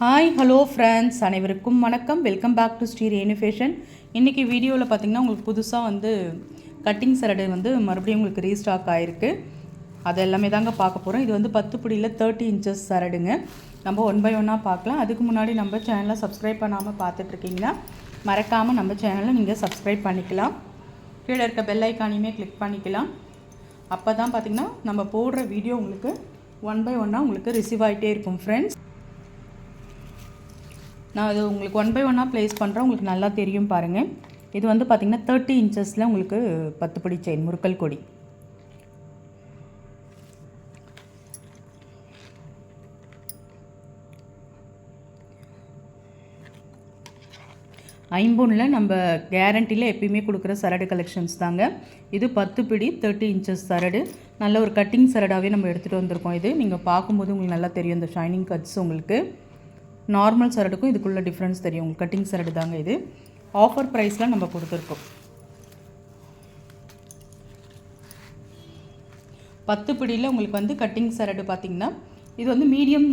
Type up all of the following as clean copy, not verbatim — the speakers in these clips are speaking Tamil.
ஹாய் ஹலோ ஃப்ரெண்ட்ஸ், அனைவருக்கும் வணக்கம். Welcome back to Sri Renu fashion. இன்றைக்கி வீடியோவில் பார்த்திங்கன்னா உங்களுக்கு புதுசாக கட்டிங் சரடு மறுபடியும் உங்களுக்கு ரீஸ்டாக் ஆகிருக்கு. அது எல்லாமே தாங்க பார்க்க போகிறோம். இது 10 பிடியில் 30 இன்ச்சஸ் சரடுங்க. நம்ம ஒன் பை ஒன்னாக பார்க்கலாம். அதுக்கு முன்னாடி நம்ம சேனலை சப்ஸ்கிரைப் பண்ணாமல் பார்த்துட்ருக்கீங்கன்னா மறக்காமல் நம்ம சேனலை நீங்கள் சப்ஸ்கிரைப் பண்ணிக்கலாம். கீழே இருக்க பெல் ஐக்கானையுமே கிளிக் பண்ணிக்கலாம். அப்போ தான் பார்த்திங்கன்னா நம்ம போடுற வீடியோ உங்களுக்கு ஒன் பை ஒன்னாக உங்களுக்கு ரிசீவ் ஆகிட்டே இருக்கும் ஃப்ரெண்ட்ஸ். நான் அது உங்களுக்கு ஒன் பை ஒன்னாக ப்ளேஸ் பண்ணுறேன். உங்களுக்கு நல்லா தெரியும் பாருங்கள். இது பார்த்திங்கன்னா 30 இன்ச்சஸில் உங்களுக்கு 10 படி செயின் முறுக்கல் கொடி. ஐம்பொன்னில் நம்ம கேரண்டியில் எப்பயுமே கொடுக்குற சரடு கலெக்ஷன்ஸ் தாங்க. இது 10 பிடி 30 இன்ச்சஸ் சரடு. நல்ல ஒரு கட்டிங் சரடாகவே நம்ம எடுத்துகிட்டு வந்திருக்கோம். இது நீங்கள் பார்க்கும்போது உங்களுக்கு நல்லா தெரியும். இந்த ஷைனிங் கட்ஸ் உங்களுக்கு நார்மல் சரடுக்கும் இதுக்குள்ள டிஃப்ரென்ஸ் தெரியும். உங்களுக்கு கட்டிங் சரடு தாங்க இது. ஆஃபர் ப்ரைஸில் நம்ம கொடுத்துருக்கோம். 10 பிடியில் உங்களுக்கு கட்டிங் சரடு பார்த்திங்கன்னா இது மீடியம்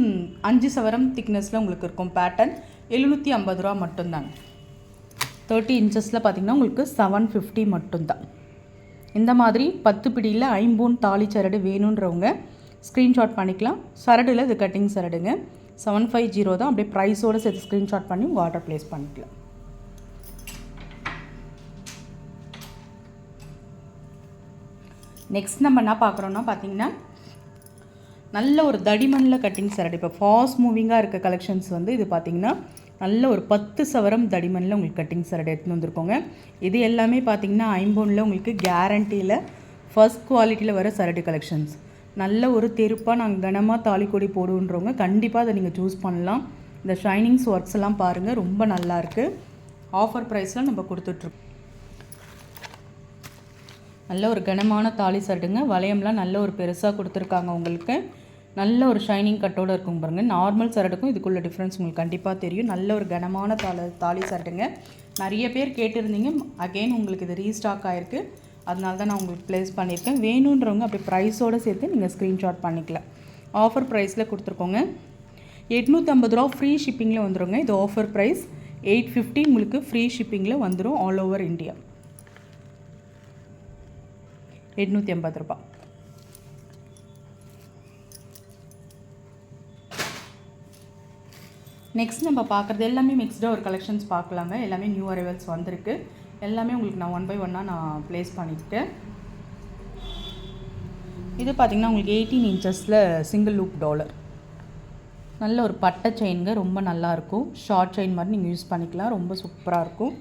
5 சவரம் திக்னஸில் உங்களுக்கு இருக்கும். பேட்டர்ன் 750 ரூபா மட்டும்தாங்க. 30 இன்ச்சஸில் பார்த்திங்கன்னா உங்களுக்கு 750 மட்டும்தான். இந்த மாதிரி 10 பிடியில் ஐம்பூன் தாலி சரடு வேணுன்றவங்க ஸ்க்ரீன்ஷாட் பண்ணிக்கலாம். சரடில் இது கட்டிங் சரடுங்க. 750 தான். அப்படியே ப்ரைஸோடு சேர்த்து ஸ்க்ரீன்ஷாட் பண்ணி உங்கள் ஆர்டர் ப்ளேஸ் பண்ணிக்கலாம். நெக்ஸ்ட் நம்ம என்ன பார்க்குறோன்னா பார்த்திங்கன்னா நல்ல ஒரு தடிமண்ணில் கட்டிங் சரடு. இப்போ ஃபாஸ்ட் மூவிங்காக இருக்க கலெக்ஷன்ஸ் இது பார்த்திங்கன்னா நல்ல ஒரு 10 சவரம் தடிமண்ணில் உங்களுக்கு கட்டிங் சரடு எடுத்துன்னு வந்திருக்கோங்க. இது எல்லாமே பார்த்திங்கன்னா ஐம்பொன்னில் உங்களுக்கு கேரண்டியில் ஃபர்ஸ்ட் குவாலிட்டியில் வர சரடு கலெக்ஷன்ஸ். நல்ல ஒரு தெருப்பாக நாங்கள் கனமாக தாலிக்கொடி போடுன்றவங்க கண்டிப்பாக அதை நீங்கள் சூஸ் பண்ணலாம். இந்த ஷைனிங்ஸ் ஒர்க்ஸ் எல்லாம் பாருங்கள், ரொம்ப நல்லாயிருக்கு. ஆஃபர் ப்ரைஸில் நம்ம கொடுத்துட்ருக்கோம். நல்ல ஒரு கனமான தாலி சரடுங்க. வளையம்லாம் நல்ல ஒரு பெருசாக கொடுத்துருக்காங்க உங்களுக்கு. நல்ல ஒரு ஷைனிங் கட்டோடு இருக்கும் பாருங்கள். நார்மல் சரடுக்கும் இதுக்குள்ள டிஃப்ரென்ஸ் உங்களுக்கு கண்டிப்பாக தெரியும். நல்ல ஒரு கனமான தாலி சரடுங்க. நிறைய பேர் கேட்டிருந்தீங்க. அகெயின் உங்களுக்கு இது ரீஸ்டாக் ஆகிருக்கு. அதனால தான் நான் உங்களுக்கு ப்ளேஸ் பண்ணியிருக்கேன். வேணுன்றவங்க அப்படி ப்ரைஸோடு சேர்த்து நீங்கள் ஸ்க்ரீன்ஷாட் பண்ணிக்கலாம். ஆஃபர் ப்ரைஸில் கொடுத்துருக்கோங்க. 850 ரூபா ஃப்ரீ ஷிப்பிங்கில் வந்துடுங்க. இது ஆஃபர் ப்ரைஸ். 850 உங்களுக்கு ஃப்ரீ ஷிப்பிங்கில் வந்துடும் ஆல் ஓவர் இந்தியா. 850 ரூபா. நெக்ஸ்ட் நம்ம பார்க்குறது எல்லாமே மிக்ஸ்டாக ஒரு கலெக்ஷன்ஸ் பார்க்கலாங்க. எல்லாமே நியூ அரைவல்ஸ் வந்திருக்கு. எல்லாமே உங்களுக்கு நான் ஒன் பை ஒன்னாக நான் ப்ளேஸ் பண்ணிக்கிட்டேன். இது பார்த்திங்கன்னா உங்களுக்கு 18 இன்ச்சஸில் சிங்கிள் லூப் டாலர். நல்ல ஒரு பட்டை செயின்ங்க. ரொம்ப நல்லாயிருக்கும். ஷார்ட் செயின் மாதிரி நீங்கள் யூஸ் பண்ணிக்கலாம். ரொம்ப சூப்பராக இருக்கும்.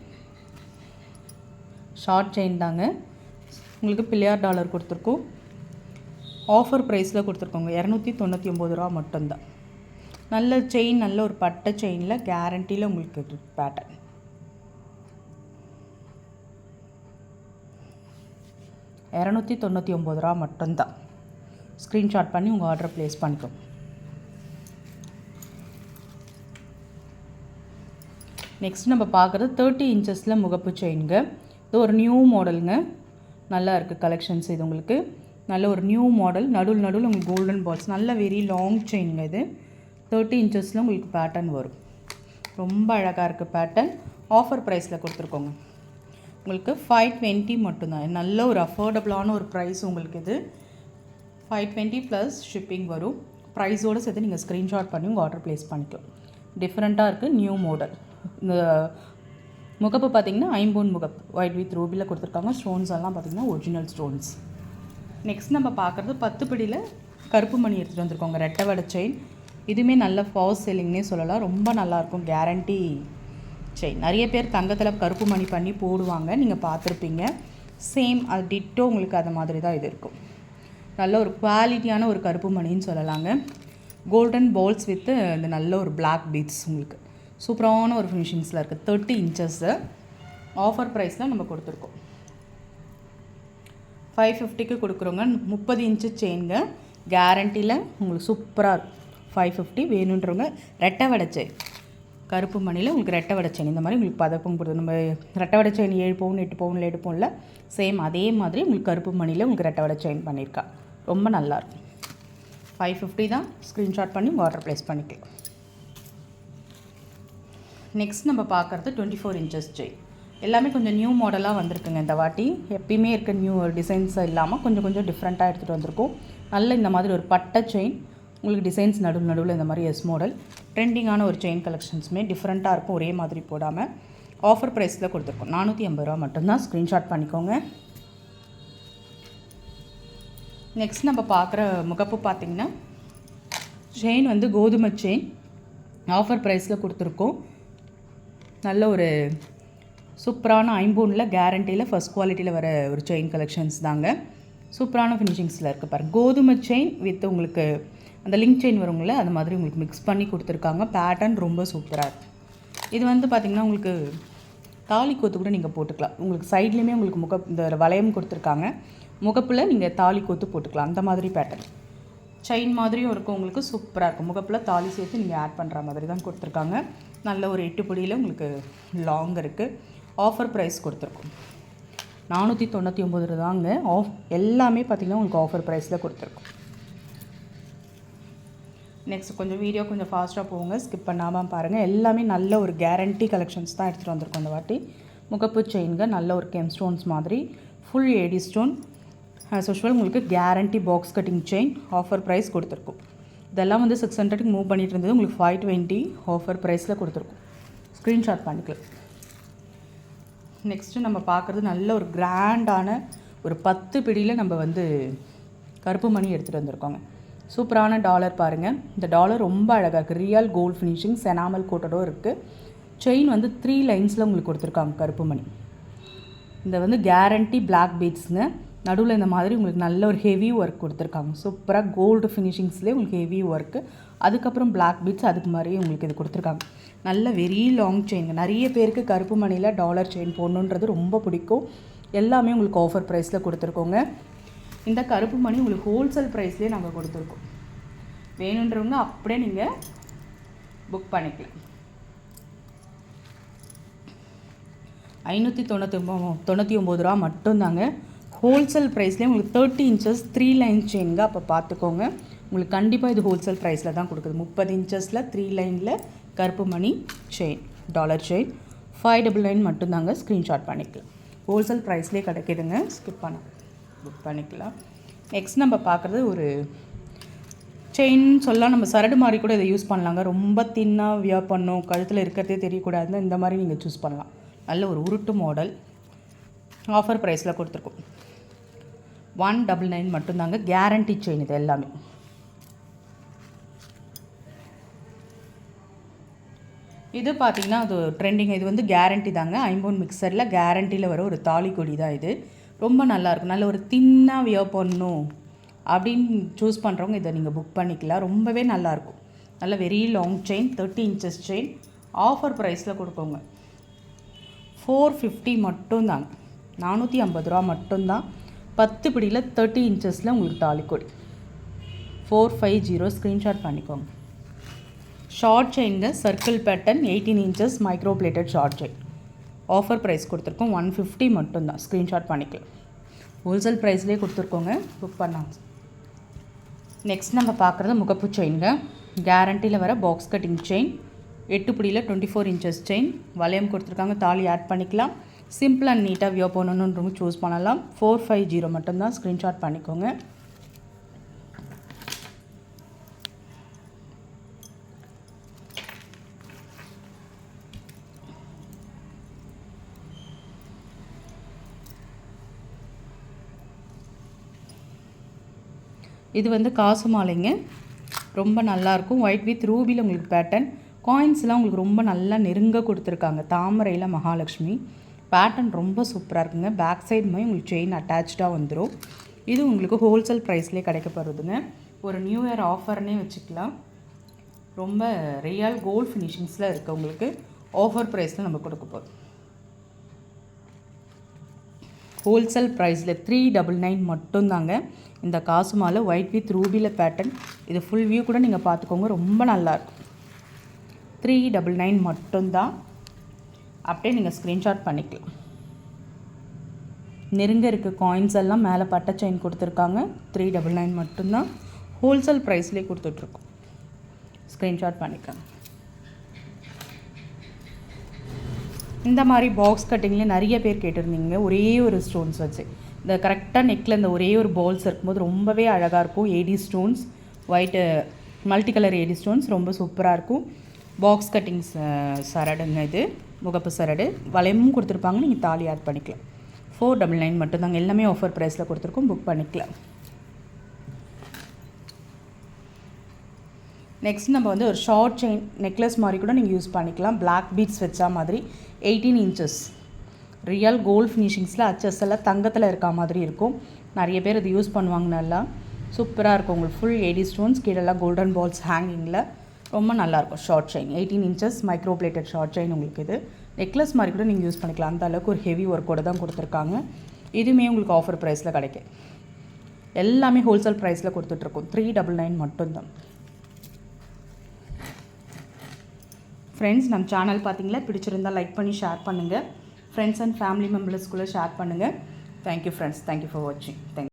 ஷார்ட் செயின் தாங்க. உங்களுக்கு பிள்ளையார் டாலர் கொடுத்துருக்கோம். ஆஃபர் ப்ரைஸில் கொடுத்துருக்கோங்க. 299 ரூபா மட்டும்தான். நல்ல செயின், நல்ல ஒரு பட்டை செயினில் கேரண்டியில் உங்களுக்கு பேட்டர்ன். 299 ரூபா மட்டும்தான். ஸ்க்ரீன்ஷாட் பண்ணி உங்கள் ஆர்டரை ப்ளேஸ் பண்ணிக்கோங்க. நெக்ஸ்ட் நம்ம பார்க்குறது 30 இன்ச்சஸில் முகப்பு செயின்ங்க. இது ஒரு நியூ மாடலுங்க. நல்லா இருக்குது கலெக்ஷன்ஸ். இது உங்களுக்கு நல்ல ஒரு நியூ மாடல். நடுவில் உங்களுக்கு கோல்டன் பால்ஸ். நல்ல வெரி லாங் செயின்ங்க. இது 30 இன்ச்சஸில் உங்களுக்கு பேட்டர்ன் வரும். ரொம்ப அழகாக இருக்குது பேட்டர்ன். ஆஃபர் ப்ரைஸில் கொடுத்துருக்கோங்க. உங்களுக்கு 520 மட்டும்தான். நல்ல ஒரு அஃபோர்டபுளான ஒரு ப்ரைஸ் உங்களுக்கு. இது 520 ப்ளஸ் ஷிப்பிங் வரும். ப்ரைஸோடு சேர்த்து நீங்கள் ஸ்க்ரீன்ஷாட் பண்ணி உங்கள் ஆர்டர் ப்ளேஸ் பண்ணிக்கலாம். டிஃப்ரெண்ட்டாக இருக்குது, நியூ மாடல். இந்த முகப்பு பார்த்திங்கன்னா ஐம்பொன் முகப்பு ஒயிட் வித் ரூபியில் கொடுத்துருக்காங்க. ஸ்டோன்ஸ் எல்லாம் பார்த்திங்கன்னா ஒரிஜினல் ஸ்டோன்ஸ். நெக்ஸ்ட் நம்ம பார்க்குறது 10 பிடியில் கருப்பு மணி எடுத்துகிட்டு வந்திருக்கோங்க. ரெட்டை வடை செயின். இதுவுமே நல்ல ஃபாஸ்ட் செல்லிங்னே சொல்லலாம். ரொம்ப நல்லாயிருக்கும். Guarantee chain. நிறைய பேர் தங்கத்தில் கருப்பு மணி பண்ணி போடுவாங்க, நீங்கள் பார்த்துருப்பீங்க. சேம் அது டிட்டோ உங்களுக்கு அது மாதிரி தான் இது இருக்கும். நல்ல ஒரு குவாலிட்டியான ஒரு கருப்பு மணின்னு சொல்லலாங்க. கோல்டன் பால்ஸ் வித்து இந்த நல்ல ஒரு பிளாக் பீட்ஸ் உங்களுக்கு சூப்பரான ஒரு ஃபினிஷிங்ஸில் இருக்குது. 30 இன்ச்சஸ்ஸு ஆஃபர் ப்ரைஸில் நம்ம கொடுத்துருக்கோம். 550க்கு கொடுக்குறோங்க. 30 இன்ச்சு செயின்ங்க. கேரண்டியில் உங்களுக்கு சூப்பராக இருக்கும். 550 வேணுன்றவங்க. ரெட்டை வடை செயின் கருப்பு மணியில் உங்களுக்கு ரெட்டை வடை செயின். இந்த மாதிரி உங்களுக்கு பதக்கம் கொடுத்து நம்ம ரெட்டை வடை செயின் 7 பவுன் 8 பவுனில் எடுப்போம்ல, சேம் அதே மாதிரி உங்களுக்கு கருப்பு மணியில் உங்களுக்கு ரெட்டை வடை செயின் பண்ணியிருக்கா. ரொம்ப நல்லாயிருக்கும். 550 தான். ஸ்க்ரீன்ஷாட் பண்ணி உங்கள் ஆர்டர் ப்ளேஸ் பண்ணிக்கலாம். நெக்ஸ்ட் நம்ம பார்க்குறது 24 இன்ச்சஸ் செயின். எல்லாமே கொஞ்சம் நியூ மாடலாக வந்திருக்குங்க இந்த வாட்டி. எப்பயுமே இருக்க நியூ டிசைன்ஸ் இல்லாமல் கொஞ்சம் கொஞ்சம் டிஃப்ரெண்ட்டாக எடுத்துகிட்டு வந்திருக்கோம். நல்ல இந்த மாதிரி ஒரு பட்டை செயின் உங்களுக்கு டிசைன்ஸ் நடுவில் இந்த மாதிரி எஸ் மாடல் ட்ரெண்டிங்கான ஒரு செயின் கலெக்ஷன்ஸுமே டிஃப்ரெண்ட்டாக இருக்கும், ஒரே மாதிரி போடாமல் ஆஃபர் ப்ரைஸில் கொடுத்துருக்கோம். 450 ரூபா மட்டும்தான். ஸ்க்ரீன்ஷாட் பண்ணிக்கோங்க. நெக்ஸ்ட் நம்ம பார்க்குற முகப்பு பார்த்திங்கன்னா செயின் வந்து கோதுமை செயின் ஆஃபர் ப்ரைஸில் கொடுத்துருக்கோம். நல்ல ஒரு சூப்பரான ஐம்பூனில் கேரண்டியில் ஃபஸ்ட் குவாலிட்டியில் வர ஒரு செயின் கலெக்ஷன்ஸ் தாங்க. சூப்பரான ஃபினிஷிங்ஸில் இருக்குது பாருங்கள். கோதுமை செயின் வித் உங்களுக்கு அந்த லிங்க் செயின் வருங்கள அது மாதிரி உங்களுக்கு மிக்ஸ் பண்ணி கொடுத்துருக்காங்க. பேட்டர்ன் ரொம்ப சூப்பராக இருக்குது. இது வந்து பார்த்திங்கன்னா உங்களுக்கு தாலி கோத்து கூட நீங்கள் போட்டுக்கலாம். உங்களுக்கு சைட்லேயுமே உங்களுக்கு இந்த வளையம் கொடுத்துருக்காங்க. முகப்பில் நீங்கள் தாலி கோத்து போட்டுக்கலாம். அந்த மாதிரி பேட்டர்ன் செயின் மாதிரியும் இருக்கும். உங்களுக்கு சூப்பராக இருக்கும். முகப்பில் தாலி சேர்த்து நீங்கள் ஆட் பண்ணுற மாதிரி தான் கொடுத்துருக்காங்க. நல்ல ஒரு 8 பிடியில் உங்களுக்கு லாங் இருக்குது. ஆஃபர் ப்ரைஸ் கொடுத்துருக்கோம். 499 தாங்க. எல்லாமே பார்த்திங்கன்னா உங்களுக்கு ஆஃபர் ப்ரைஸில் கொடுத்துருக்கோம். நெக்ஸ்ட் கொஞ்சம் வீடியோ கொஞ்சம் ஃபாஸ்ட்டாக போங்க, ஸ்கிப் பண்ணாமல் பாருங்கள். எல்லாமே நல்ல ஒரு கேரண்டி கலெக்ஷன்ஸ் தான் எடுத்துகிட்டு வந்திருக்கோம் இந்த வாட்டி. முகப்பு செயின்க நல்ல ஒரு கெம் ஸ்டோன்ஸ் மாதிரி full AD stone as usual உங்களுக்கு guarantee box cutting chain offer price கொடுத்துருக்கோம். இதெல்லாம் வந்து 600க்கு மூவ் பண்ணிகிட்டு இருந்தது உங்களுக்கு 520 ஆஃபர் ப்ரைஸில் கொடுத்துருக்கோம். ஸ்க்ரீன்ஷாட் பண்ணிக்கலாம். நெக்ஸ்ட்டு நம்ம பார்க்குறது நல்ல ஒரு கிராண்டான ஒரு 10 பிடியில் நம்ம வந்து கருப்பு மணி எடுத்துகிட்டு வந்திருக்கோங்க. சூப்பரான டாலர் பாருங்கள். இந்த டாலர் ரொம்ப அழகாக இருக்குது. ரியல் கோல்டு ஃபினிஷிங் செனாமல் கோட்டடும் இருக்குது. செயின் வந்து 3 லைன்ஸில் உங்களுக்கு கொடுத்துருக்காங்க கருப்பு மணி. இந்த வந்து கேரண்டி பிளாக் பீட்ஸுங்க. நடுவில் இந்த மாதிரி உங்களுக்கு நல்ல ஒரு ஹெவி ஒர்க் கொடுத்துருக்காங்க. சூப்பராக கோல்டு ஃபினிஷிங்ஸ்லேயே உங்களுக்கு ஹெவி ஒர்க்கு, அதுக்கப்புறம் பிளாக் பீட்ஸ் அதுக்கு மாதிரியே உங்களுக்கு இது கொடுத்துருக்காங்க. நல்ல வெரி லாங் செயின்ங்க. நிறைய பேருக்கு கருப்பு மணியில் டாலர் செயின் போடணுன்றது ரொம்ப பிடிக்கும். எல்லாமே உங்களுக்கு ஆஃபர் ப்ரைஸில் கொடுத்துருக்கோங்க. இந்த கருப்பு மணி உங்களுக்கு ஹோல்சேல் ப்ரைஸ்லேயே நாங்கள் கொடுத்துருக்கோம். வேணுன்றவங்க அப்படியே நீங்கள் புக் பண்ணிக்கலாம். 599 ரூபா மட்டும்தாங்க. ஹோல்சேல் ப்ரைஸ்லேயே உங்களுக்கு 30 இன்ச்சஸ் 3 லைன் செயின்ங்க. அப்போ பார்த்துக்கோங்க, உங்களுக்கு கண்டிப்பாக இது ஹோல்சேல் ப்ரைஸில் தான் கொடுக்குது. 30 இன்ச்சஸில் 3 லைனில் கருப்பு மணி செயின் டாலர் செயின் 599 மட்டும்தாங்க. ஸ்க்ரீன்ஷாட் பண்ணிக்கலாம். ஹோல்சேல் ப்ரைஸ்லேயே கிடைக்கிதுங்க. ஸ்கிப் பண்ண புக் பண்ணிக்கலாம். நெக்ஸ்ட் நம்ம பார்க்குறது ஒரு செயின் சொல்லலாம். நம்ம சரடு மாதிரி கூட இதை யூஸ் பண்ணலாங்க. ரொம்ப தின்னாக வியர் பண்ணும், கழுத்தில் இருக்கிறதே தெரியக்கூடாதுன்னு இந்த மாதிரி நீங்கள் சூஸ் பண்ணலாம். நல்ல ஒரு உருட்டு மாடல் ஆஃபர் ப்ரைஸில் கொடுத்துருக்கோம். 199 மட்டும்தாங்க. கேரண்டி செயின் இது எல்லாமே. இது பார்த்திங்கன்னா அது ட்ரெண்டிங். இது வந்து கேரண்டி தாங்க. ஐம்பொன் மிக்சரில் கேரண்டியில் வர ஒரு தாலி கொடி தான் இது. ரொம்ப நல்லாயிருக்கும். நல்ல ஒரு தின்னாக வியர் பண்ணணும் அப்படின்னு சூஸ் பண்ணுறவங்க இதை நீங்கள் புக் பண்ணிக்கலாம். ரொம்பவே நல்லாயிருக்கும். நல்ல very long chain 30 inches chain offer ப்ரைஸில் கொடுப்போங்க. 450 மட்டும்தாங்க. 450 ரூபா மட்டும்தான். 10 பிடியில் 30 இன்ச்சஸில் உங்களுக்கு தாலிக்கொடி 450. ஸ்க்ரீன்ஷாட் பண்ணிக்கோங்க. ஷார்ட் செயின்ங்க. Circle pattern 18 inches micro plated short chain offer price கொடுத்துருக்கோம். 150 மட்டும்தான். ஸ்க்ரீன்ஷாட் பண்ணிக்கலாம். ஹோல்சேல் ப்ரைஸ்லேயே கொடுத்துருக்கோங்க. புக் பண்ணாங்க. நெக்ஸ்ட் நம்ம பார்க்குறது முகப்பு செயின்ங்க. கேரண்டியில் வர பாக்ஸ் கட்டிங் செயின் 8 பிடியில் 24 இன்ச்சஸ் செயின் வளையம் கொடுத்துருக்காங்க. தாலி ஆட் பண்ணிக்கலாம். சிம்பிள் அண்ட் நீட்டாக வியர் பண்ணணுன்றவங்க சூஸ் பண்ணலாம். 450 மட்டும்தான். ஸ்க்ரீன்ஷாட் பண்ணிக்கோங்க. இது வந்து காசு மாலைங்க. ரொம்ப நல்லாயிருக்கும். ஒயிட் வித் ரூபியில் உங்களுக்கு பேட்டர்ன். காயின்ஸ்லாம் உங்களுக்கு ரொம்ப நல்லா நெருங்க கொடுத்துருக்காங்க. தாமரையில் மகாலட்சுமி பேட்டர்ன் ரொம்ப சூப்பராக இருக்குங்க. பேக் சைடு மாதிரி உங்களுக்கு செயின் அட்டாச்சாக வந்துடும். இது உங்களுக்கு ஹோல்சேல் ப்ரைஸ்லேயே கிடைக்கப்படுதுங்க. ஒரு நியூ இயர் ஆஃபர்னே வச்சுக்கலாம். ரொம்ப ரியல் கோல்டு ஃபினிஷிங்ஸில் இருக்குது. உங்களுக்கு ஆஃபர் ப்ரைஸில் நம்ம கொடுக்க போகிறோம். ஹோல்சேல் ப்ரைஸில் 399 மட்டும்தாங்க. இந்த காசு மாலை ஒயிட் வித் ரூபியில் பேட்டர்ன். இது ஃபுல் வியூ கூட நீங்கள் பார்த்துக்கோங்க. ரொம்ப நல்லாயிருக்கும். 399 மட்டும்தான். அப்படியே நீங்கள் ஸ்க்ரீன்ஷாட் பண்ணிக்கலாம். நெருங்க இருக்க காயின்ஸ் எல்லாம் மேலே பட்டை செயின் கொடுத்துருக்காங்க. 399 மட்டும்தான். ஹோல்சேல் ப்ரைஸ்லேயே கொடுத்துட்ருக்கோம். ஸ்க்ரீன்ஷாட் பண்ணிக்கலாம். இந்த மாதிரி பாக்ஸ் கட்டிங்கில் நிறைய பேர் கேட்டிருந்தீங்க ஒரே ஒரு ஸ்டோன்ஸ் வச்சு. இந்த கரெக்டாக நெக்கில் இந்த ஒரே ஒரு பால்ஸ் இருக்கும்போது ரொம்பவே அழகாக இருக்கும். AD stones, white multi colour AD stones ரொம்ப சூப்பராக இருக்கும். பாக்ஸ் கட்டிங்ஸ் சரடுங்க இது, முகப்பு சரடு. வளையமும் கொடுத்துருப்பாங்க, நீங்கள் தாலி ஆட் பண்ணிக்கலாம். 499 மட்டும்தாங்க. எல்லாமே ஆஃபர் ப்ரைஸில் கொடுத்துருக்கோம், புக் பண்ணிக்கலாம். நெக்ஸ்ட் நம்ம வந்து ஒரு ஷார்ட் செயின் நெக்லஸ் மாதிரி கூட நீங்கள் யூஸ் பண்ணிக்கலாம். பிளாக் பீட்ஸ் வச்சா மாதிரி 18 இன்ச்சஸ் ரியல் கோல்ட் ஃபினிஷிங்ஸில் அச்சஸ் எல்லாம் தங்கத்தில் இருக்கா மாதிரி இருக்கும். நிறைய பேர் இது யூஸ் பண்ணுவாங்க. நல்லா சூப்பராக இருக்கும். உங்களுக்கு ஃபுல் ஏடி ஸ்டோன்ஸ், கீழெல்லாம் கோல்டன் பால்ஸ் ஹேங்கிங்கில் ரொம்ப நல்லாயிருக்கும். Short chain 18 inches micro plated short chain. உங்களுக்கு இது நெக்லஸ் மாதிரி கூட நீங்கள் யூஸ் பண்ணிக்கலாம். அந்த அளவுக்கு ஒரு ஹெவி ஒர்க்கோடு தான் கொடுத்துருக்காங்க. இதுவுமே உங்களுக்கு ஆஃபர் ப்ரைஸில் கிடைக்கும். எல்லாமே ஹோல்சேல் ப்ரைஸில் கொடுத்துட்ருக்கோம். 399 மட்டும்தான். ஃப்ரெண்ட்ஸ், நம்ம சேனல் பார்த்தீங்களா, பிடிச்சிருந்தால் லைக் பண்ணி ஷேர் பண்ணுங்கள். ஃப்ரெண்ட்ஸ் அண்ட் ஃபேமிலி மெம்பர்ஸ்குள்ளே ஷேர் பண்ணுங்கள். தேங்க்யூ ஃப்ரெண்ட்ஸ், தேங்க்யூ ஃபார் வாட்சிங். தேங்க்யூ.